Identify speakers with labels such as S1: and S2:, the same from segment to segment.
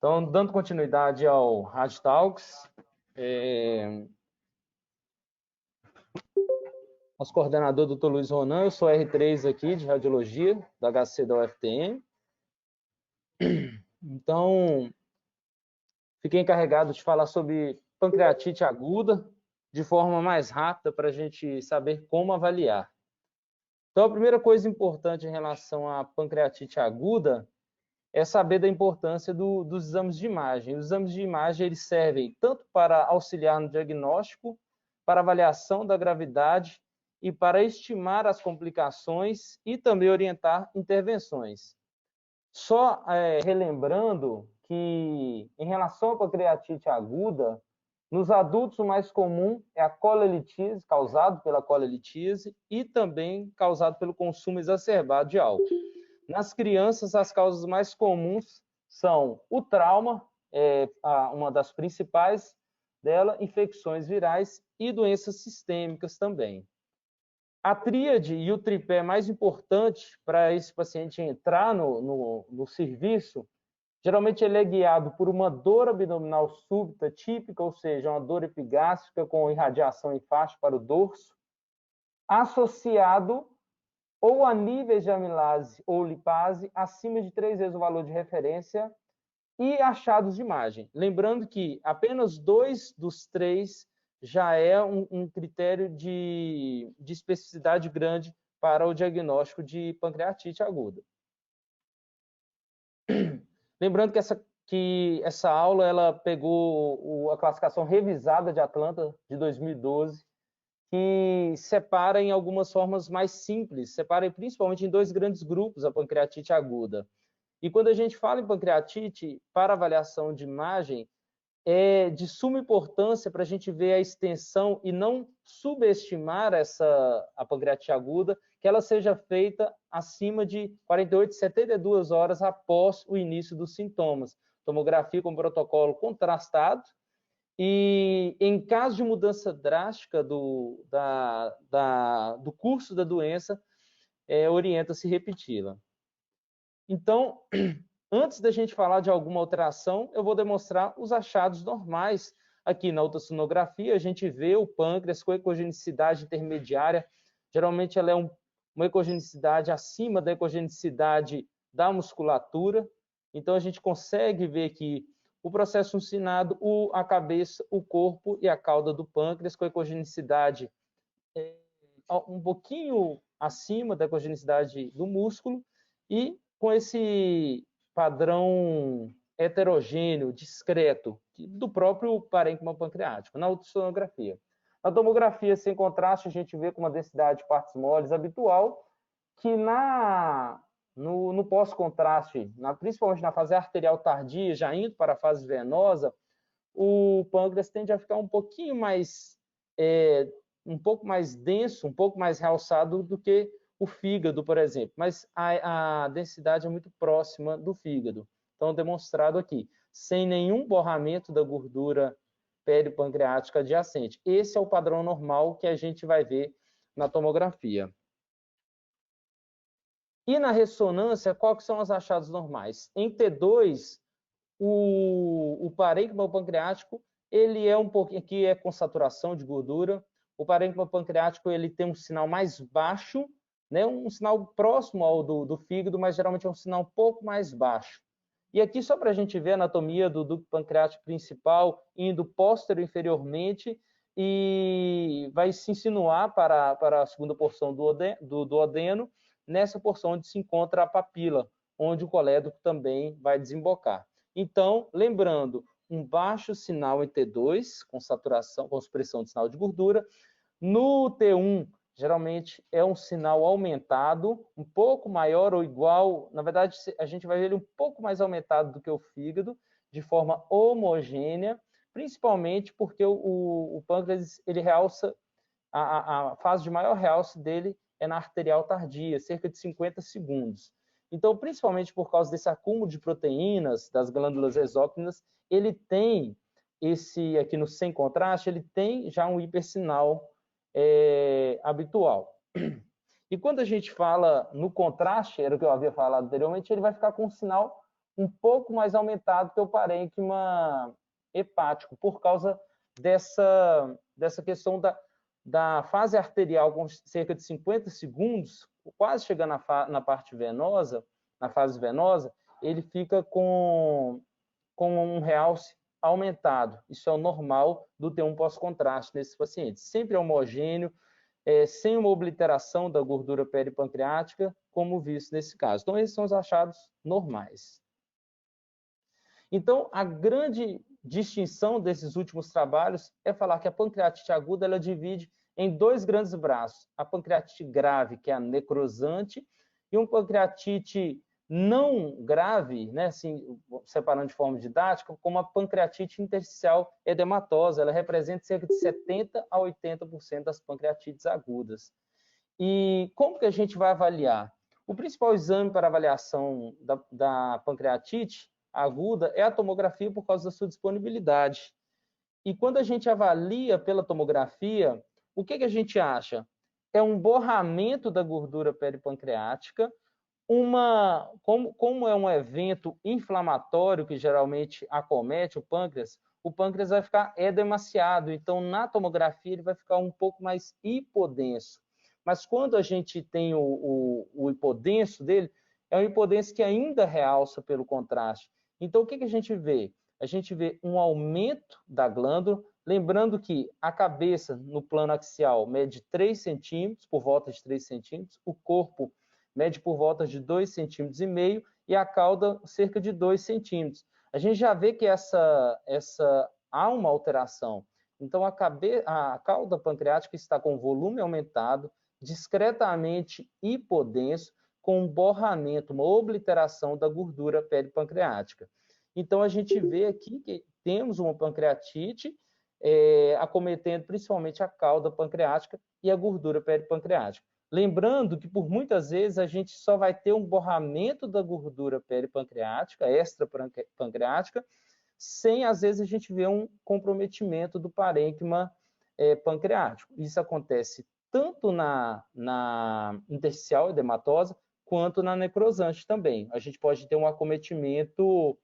S1: Então, dando continuidade ao Rádio Talks, nosso coordenador, Dr. Luiz Ronan, eu sou R3 aqui de Radiologia, da HC da UFTM. Então, fiquei encarregado de falar sobre pancreatite aguda, de forma mais rápida, para a gente saber como avaliar. Então, a primeira coisa importante em relação à pancreatite aguda é saber da importância dos exames de imagem. Os exames de imagem eles servem tanto para auxiliar no diagnóstico, para avaliação da gravidade e para estimar as complicações e também orientar intervenções. Só relembrando que, em relação à pancreatite aguda, nos adultos o mais comum é a colelitíase, causado pela colelitíase, e também causado pelo consumo exacerbado de álcool. Nas crianças, as causas mais comuns são o trauma, uma das principais dela, infecções virais e doenças sistêmicas também. A tríade e o tripé mais importante para esse paciente entrar no serviço, geralmente ele é guiado por uma dor abdominal súbita típica, ou seja, uma dor epigástrica com irradiação enfática para o dorso, associado ou a níveis de amilase ou lipase acima de 3 vezes o valor de referência e achados de imagem. Lembrando que apenas 2 dos 3 já é um critério de especificidade grande para o diagnóstico de pancreatite aguda. Lembrando que essa aula ela pegou a classificação revisada de Atlanta de 2012, que separa em algumas formas mais simples, separa principalmente em 2 grandes grupos a pancreatite aguda. E quando a gente fala em pancreatite, para avaliação de imagem, é de suma importância para a gente ver a extensão e não subestimar a pancreatite aguda, que ela seja feita acima de 48, 72 horas após o início dos sintomas. Tomografia com protocolo contrastado, e em caso de mudança drástica do curso da doença, orienta-se repeti-la. Então, antes da gente falar de alguma alteração, eu vou demonstrar os achados normais. Aqui na ultrassonografia, a gente vê o pâncreas com ecogenicidade intermediária. Geralmente, ela é uma ecogenicidade acima da ecogenicidade da musculatura. Então, a gente consegue ver aqui o processo uncinado, a cabeça, o corpo e a cauda do pâncreas com ecogenicidade um pouquinho acima da ecogenicidade do músculo e com esse padrão heterogêneo, discreto, do próprio parênquima pancreático, na ultrassonografia. Na tomografia sem contraste, a gente vê com uma densidade de partes moles habitual, que no pós-contraste, principalmente na fase arterial tardia, já indo para a fase venosa, o pâncreas tende a ficar um pouquinho mais denso, um pouco mais realçado do que o fígado, por exemplo, mas a densidade é muito próxima do fígado. Então, demonstrado aqui, sem nenhum borramento da gordura peripancreática adjacente. Esse é o padrão normal que a gente vai ver na tomografia. E na ressonância, quais são os achados normais? Em T2, o parênquima pancreático, ele é um pouquinho, aqui é com saturação de gordura. O parênquima pancreático, ele tem um sinal mais baixo, né? Um sinal próximo ao do fígado, mas geralmente é um sinal um pouco mais baixo. E aqui, só para a gente ver a anatomia do ducto pancreático principal, indo posterior inferiormente, e vai se insinuar para a segunda porção do duodeno, nessa porção onde se encontra a papila, onde o colédoco também vai desembocar. Então, lembrando, um baixo sinal em T2, com saturação, com expressão de sinal de gordura. No T1, geralmente é um sinal aumentado, um pouco maior ou igual. Na verdade, a gente vai ver ele um pouco mais aumentado do que o fígado, de forma homogênea, principalmente porque o pâncreas, ele realça, a fase de maior realce dele é na arterial tardia, cerca de 50 segundos. Então, principalmente por causa desse acúmulo de proteínas das glândulas exócrinas, ele tem aqui no sem contraste, ele tem já um hipersinal habitual. E quando a gente fala no contraste, era o que eu havia falado anteriormente, ele vai ficar com um sinal um pouco mais aumentado que o parênquima hepático, por causa dessa questão da fase arterial, com cerca de 50 segundos, quase chegando na parte venosa, na fase venosa, ele fica com um realce aumentado. Isso é o normal do T1 pós-contraste nesses pacientes. Sempre homogêneo, sem uma obliteração da gordura peripancreática, como visto nesse caso. Então, esses são os achados normais. Então, a grande distinção desses últimos trabalhos é falar que a pancreatite aguda ela divide em dois grandes braços. A pancreatite grave, que é a necrosante, e uma pancreatite não grave, né, assim, separando de forma didática, como a pancreatite intersticial edematosa. Ela representa cerca de 70% a 80% das pancreatites agudas. E como que a gente vai avaliar? O principal exame para avaliação da pancreatite aguda é a tomografia por causa da sua disponibilidade. E quando a gente avalia pela tomografia, o que a gente acha? É um borramento da gordura peripancreática, como é um evento inflamatório que geralmente acomete o pâncreas vai ficar edemaciado, então na tomografia ele vai ficar um pouco mais hipodenso. Mas quando a gente tem o hipodenso dele, é um hipodenso que ainda realça pelo contraste. Então, o que a gente vê? A gente vê um aumento da glândula, lembrando que a cabeça, no plano axial, mede 3 centímetros, por volta de 3 centímetros, o corpo mede por volta de 2,5 centímetros, e a cauda cerca de 2 centímetros. A gente já vê que há uma alteração. Então, a cauda pancreática está com volume aumentado, discretamente hipodenso, com um borramento, uma obliteração da gordura peripancreática. Então, a gente vê aqui que temos uma pancreatite acometendo principalmente a cauda pancreática e a gordura peripancreática. Lembrando que, por muitas vezes, a gente só vai ter um borramento da gordura peripancreática, extrapancreática, sem, às vezes, a gente ver um comprometimento do parênquima pancreático. Isso acontece tanto na intersticial edematosa, quanto na necrosante também. A gente pode ter um acometimento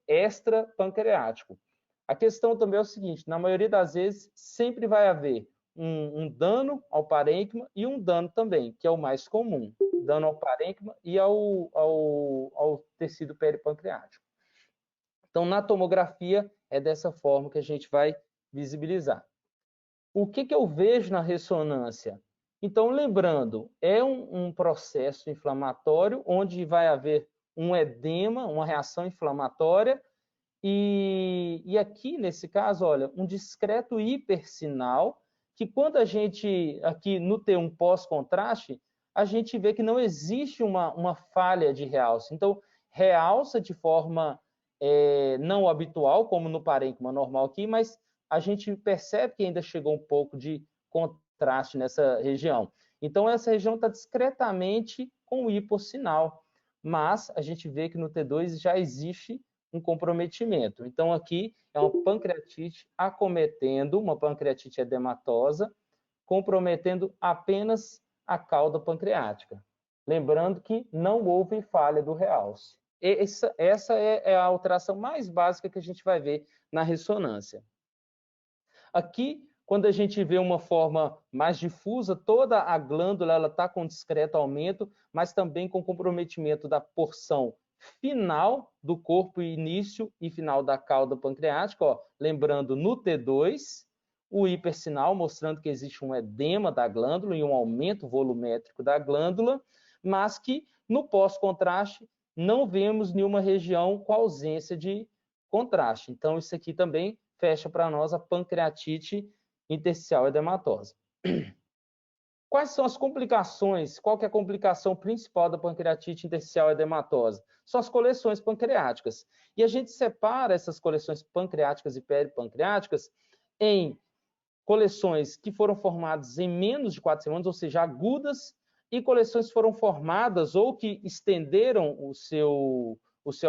S1: extrapancreático. A questão também é o seguinte, na maioria das vezes, sempre vai haver um dano ao parênquima e um dano também, que é o mais comum, dano ao parênquima e ao tecido peripancreático. Então, na tomografia, é dessa forma que a gente vai visibilizar. O que eu vejo na ressonância? Então, lembrando, é um processo inflamatório onde vai haver um edema, uma reação inflamatória, e aqui, nesse caso, olha, um discreto hipersinal, que quando a gente, aqui no T1 pós-contraste, a gente vê que não existe uma falha de realce. Então, realça de forma não habitual, como no parênquima normal aqui, mas a gente percebe que ainda chegou um pouco de contraste nessa região. Então, essa região está discretamente com hipossinal, mas a gente vê que no T2 já existe um comprometimento. Então, aqui é uma pancreatite acometendo, uma pancreatite edematosa, comprometendo apenas a cauda pancreática. Lembrando que não houve falha do realce. Essa é a alteração mais básica que a gente vai ver na ressonância. Aqui, quando a gente vê uma forma mais difusa, toda a glândula está com discreto aumento, mas também com comprometimento da porção final do corpo, início e final da cauda pancreática. Ó, lembrando, no T2, o hipersinal, mostrando que existe um edema da glândula e um aumento volumétrico da glândula, mas que no pós-contraste não vemos nenhuma região com ausência de contraste. Então, isso aqui também fecha para nós a pancreatite intersticial edematosa. Quais são as complicações? Qual que é a complicação principal da pancreatite intersticial edematosa? São as coleções pancreáticas. E a gente separa essas coleções pancreáticas e peripancreáticas em coleções que foram formadas em menos de 4 semanas, ou seja, agudas, e coleções que foram formadas ou que estenderam o seu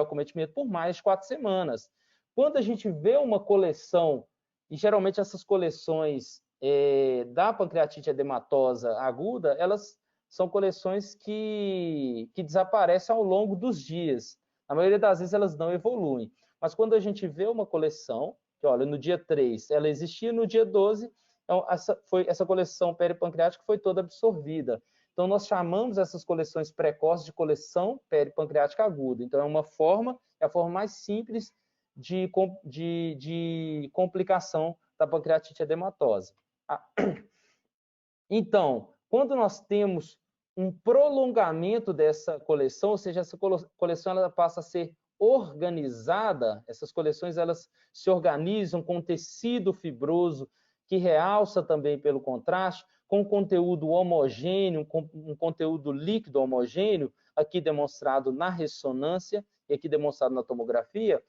S1: acometimento por mais de 4 semanas. Quando a gente vê uma coleção, e geralmente essas coleções da pancreatite edematosa aguda, elas são coleções que desaparecem ao longo dos dias. Na maioria das vezes elas não evoluem. Mas quando a gente vê uma coleção, que olha, no dia 3 ela existia, no dia 12, então, essa coleção peripancreática foi toda absorvida. Então, nós chamamos essas coleções precoces de coleção peripancreática aguda. Então, é a forma mais simples de complicação da pancreatite edematosa. Então, quando nós temos um prolongamento dessa coleção, ou seja, essa coleção ela passa a ser organizada, essas coleções elas se organizam com tecido fibroso que realça também pelo contraste, com conteúdo homogêneo, com um conteúdo líquido homogêneo, aqui demonstrado na ressonância e aqui demonstrado na tomografia,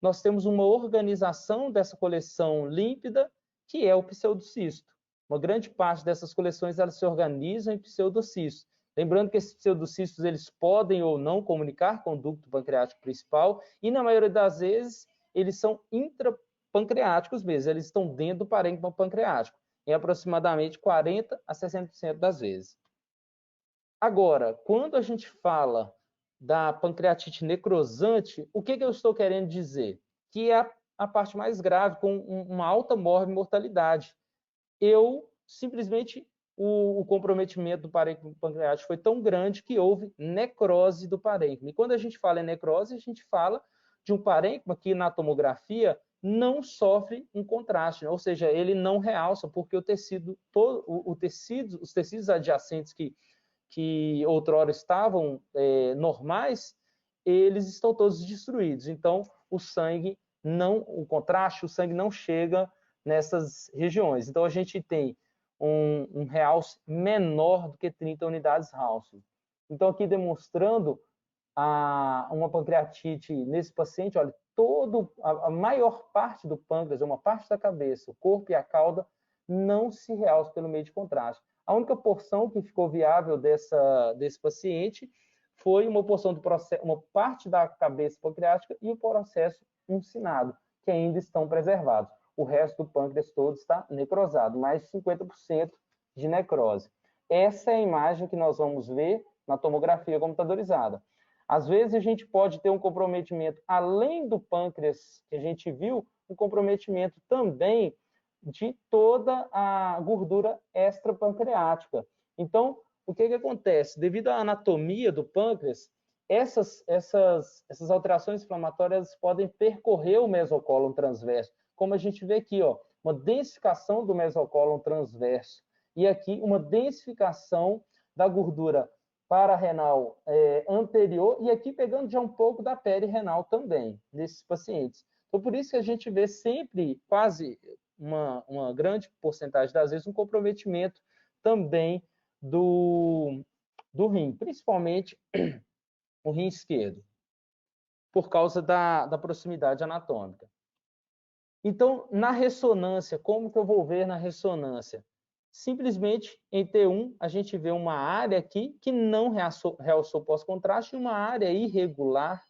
S1: nós temos uma organização dessa coleção límpida, que é o pseudocisto. Uma grande parte dessas coleções elas se organizam em pseudocistos. Lembrando que esses pseudocistos eles podem ou não comunicar com o ducto pancreático principal e, na maioria das vezes, eles são intrapancreáticos mesmo, eles estão dentro do parênquima pancreático, em aproximadamente 40% a 60% das vezes. Agora, quando a gente fala da pancreatite necrosante, o que eu estou querendo dizer? Que é a parte mais grave, com uma alta mortalidade. Simplesmente, o comprometimento do parênquima pancreático foi tão grande que houve necrose do parênquima. E quando a gente fala em necrose, a gente fala de um parênquima que na tomografia não sofre um contraste, ou seja, ele não realça, porque os tecidos adjacentes que outrora estavam normais, eles estão todos destruídos. Então, o sangue o contraste, o sangue não chega nessas regiões. Então, a gente tem um realce menor do que 30 unidades Rauscher. Então, aqui demonstrando uma pancreatite nesse paciente, olha, a maior parte do pâncreas, uma parte da cabeça, o corpo e a cauda, não se realça pelo meio de contraste. A única porção que ficou viável desse paciente foi uma porção uma parte da cabeça pancreática e o processo uncinado, que ainda estão preservados. O resto do pâncreas todo está necrosado, mais de 50% de necrose. Essa é a imagem que nós vamos ver na tomografia computadorizada. Às vezes a gente pode ter um comprometimento, além do pâncreas que a gente viu, um comprometimento também de toda a gordura extrapancreática. Então, o que acontece? Devido à anatomia do pâncreas, essas alterações inflamatórias podem percorrer o mesocólon transverso, como a gente vê aqui, ó, uma densificação do mesocólon transverso e aqui uma densificação da gordura pararenal anterior e aqui pegando já um pouco da perirenal também, nesses pacientes. Então, por isso que a gente vê sempre, quase uma grande porcentagem das vezes, um comprometimento também do rim, principalmente o rim esquerdo, por causa da proximidade anatômica. Então, na ressonância, como que eu vou ver na ressonância? Simplesmente, em T1, a gente vê uma área aqui que não realçou pós-contraste e uma área irregular,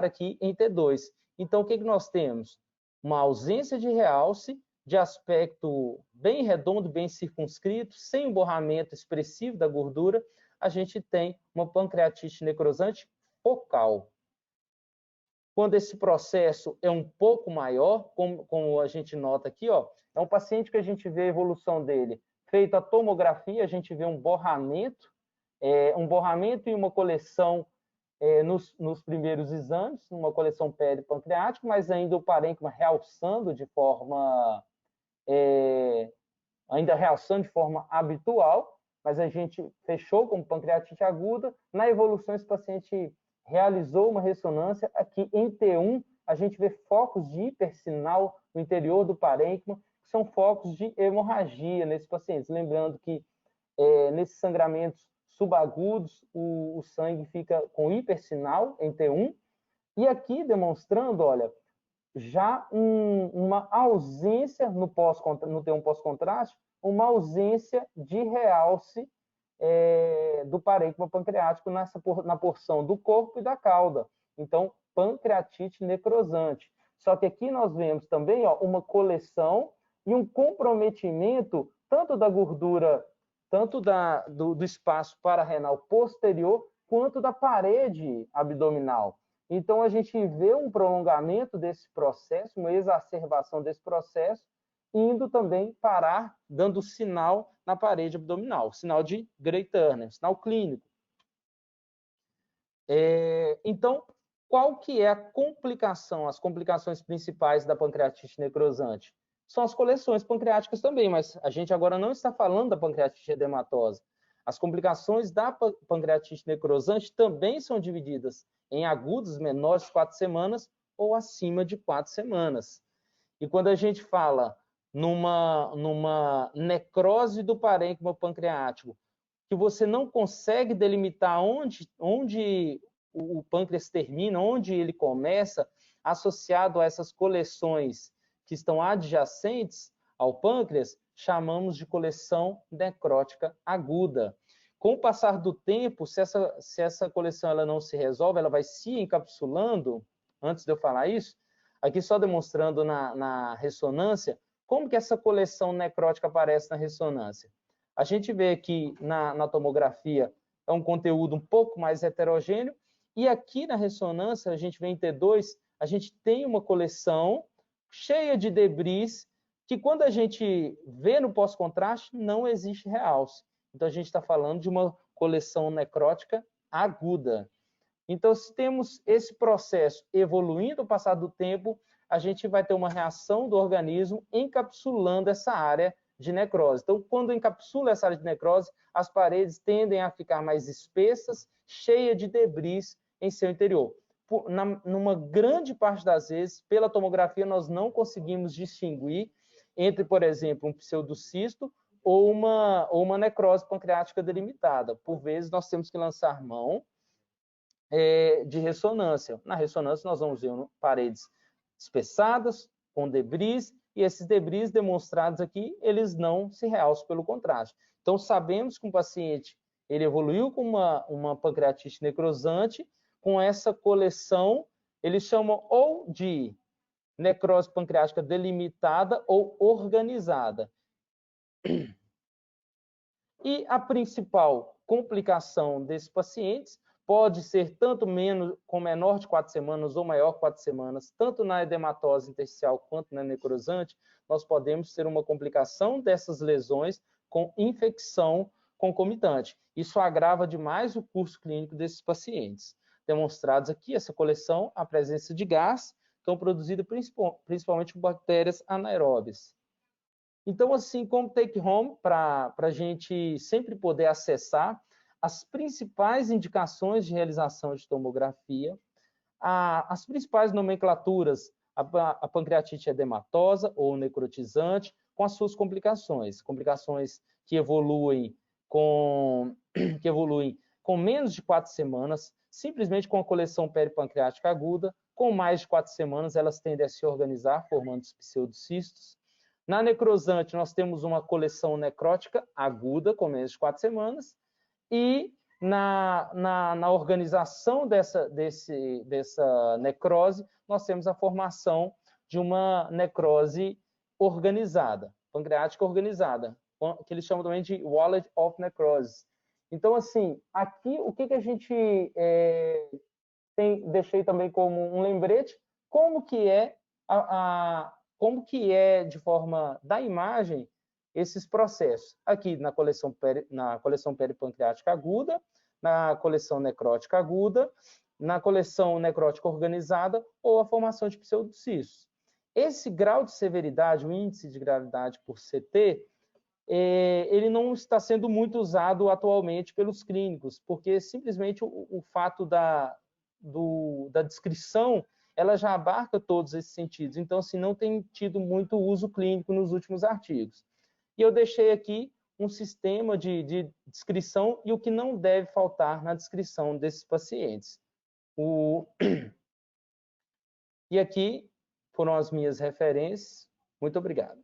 S1: aqui em T2. Então, o que nós temos? Uma ausência de realce, de aspecto bem redondo, bem circunscrito, sem um borramento expressivo da gordura, a gente tem uma pancreatite necrosante focal. Quando esse processo é um pouco maior, como a gente nota aqui, ó, é um paciente que a gente vê a evolução dele. Feita a tomografia, a gente vê um borramento e uma coleção nos primeiros exames, uma coleção peripancreática, mas ainda o parênquima realçando de forma habitual, mas a gente fechou com pancreatite aguda. Na evolução, esse paciente realizou uma ressonância. Aqui em T1, a gente vê focos de hipersinal no interior do parênquima, que são focos de hemorragia nesses pacientes. Lembrando que nesses sangramentos subagudos, o sangue fica com hipersinal em T1. E aqui demonstrando, olha, já uma ausência no T1 pós-contraste, uma ausência de realce do parênquima pancreático na porção do corpo e da cauda. Então, pancreatite necrosante. Só que aqui nós vemos também, ó, uma coleção e um comprometimento tanto da gordura, tanto do espaço pararenal posterior quanto da parede abdominal. Então, a gente vê um prolongamento desse processo, uma exacerbação desse processo, indo também parar, dando sinal na parede abdominal, sinal de Gray-Turner, sinal clínico. Então, qual que é a complicação, as complicações principais da pancreatite necrosante? São as coleções pancreáticas também, mas a gente agora não está falando da pancreatite edematosa. As complicações da pancreatite necrosante também são divididas em agudos menores de 4 semanas ou acima de 4 semanas. E quando a gente fala numa necrose do parênquima pancreático, que você não consegue delimitar onde o pâncreas termina, onde ele começa, associado a essas coleções que estão adjacentes ao pâncreas, chamamos de coleção necrótica aguda. Com o passar do tempo, se essa coleção ela não se resolve, ela vai se encapsulando, antes de eu falar isso, aqui só demonstrando na ressonância, como que essa coleção necrótica aparece na ressonância. A gente vê que na tomografia é um conteúdo um pouco mais heterogêneo, e aqui na ressonância, a gente vê em T2, a gente tem uma coleção cheia de debris, que quando a gente vê no pós-contraste, não existe realce. Então, a gente está falando de uma coleção necrótica aguda. Então, se temos esse processo evoluindo ao passar do tempo, a gente vai ter uma reação do organismo encapsulando essa área de necrose. Então, quando encapsula essa área de necrose, as paredes tendem a ficar mais espessas, cheias de debris em seu interior. Numa grande parte das vezes, pela tomografia, nós não conseguimos distinguir entre, por exemplo, um pseudocisto ou uma necrose pancreática delimitada. Por vezes, nós temos que lançar mão de ressonância. Na ressonância, nós vamos ver paredes espessadas, com debris, e esses debris demonstrados aqui, eles não se realçam pelo contraste. Então, sabemos que um paciente ele evoluiu com uma pancreatite necrosante, com essa coleção, eles chamam ou de necrose pancreática delimitada ou organizada. E a principal complicação desses pacientes pode ser tanto com menor de 4 semanas ou maior de 4 semanas, tanto na edematose intersticial quanto na necrosante, nós podemos ter uma complicação dessas lesões com infecção concomitante. Isso agrava demais o curso clínico desses pacientes. Demonstrados aqui, essa coleção, a presença de gás, que são produzidas principalmente por bactérias anaeróbias. Então, assim, como take home, para a gente sempre poder acessar as principais indicações de realização de tomografia, as principais nomenclaturas, a pancreatite edematosa ou necrotizante, com as suas complicações que evoluem com menos de 4 semanas, simplesmente com a coleção peripancreática aguda, com mais de 4 semanas, elas tendem a se organizar, formando os pseudocistos. Na necrosante, nós temos uma coleção necrótica aguda, com menos de 4 semanas, e na organização dessa necrose, nós temos a formação de uma necrose organizada, pancreática organizada, que eles chamam também de wallet of necrosis. Então, assim, aqui o que a gente deixei também como um lembrete, como que é de forma da imagem esses processos. Aqui na coleção peripancreática aguda, na coleção necrótica aguda, na coleção necrótica organizada ou a formação de pseudocistos. Esse grau de severidade, o índice de gravidade por CT, ele não está sendo muito usado atualmente pelos clínicos, porque simplesmente o fato da descrição ela já abarca todos esses sentidos. Então, assim, não tem tido muito uso clínico nos últimos artigos. E eu deixei aqui um sistema de descrição e o que não deve faltar na descrição desses pacientes. E aqui foram as minhas referências. Muito obrigado.